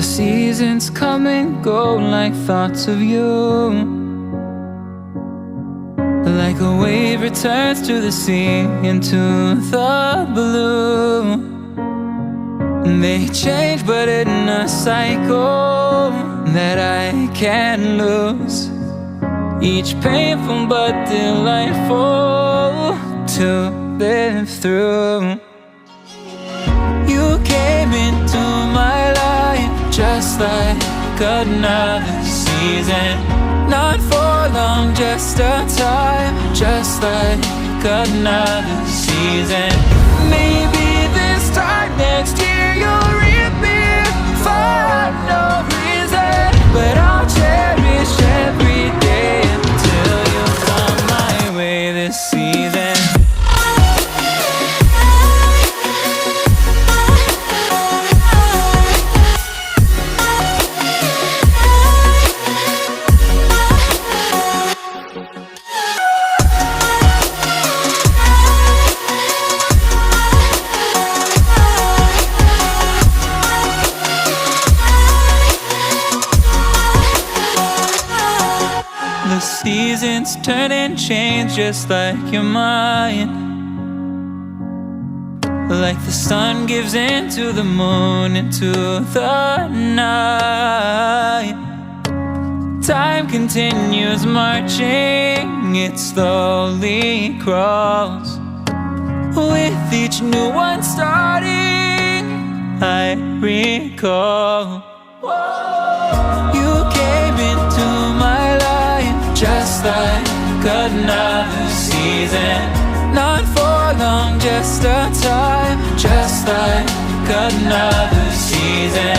The seasons come and go like thoughts of you. Like a wave returns to the sea, into the blue. They change but in a cycle that I can't lose. Each painful but delightful to live through. You came into my life just like another season. Not for long, just a time, just like another season. Maybe this time next year you'll reappear for no reason, but I'll cherish every day until you come my way this season. The seasons turn and change just like your mind. Like the sun gives into the moon, into the night. Time continues marching, it slowly crawls. With each new one starting, I recall. You came into my life just like another season. Not for long, just a time, just like another season.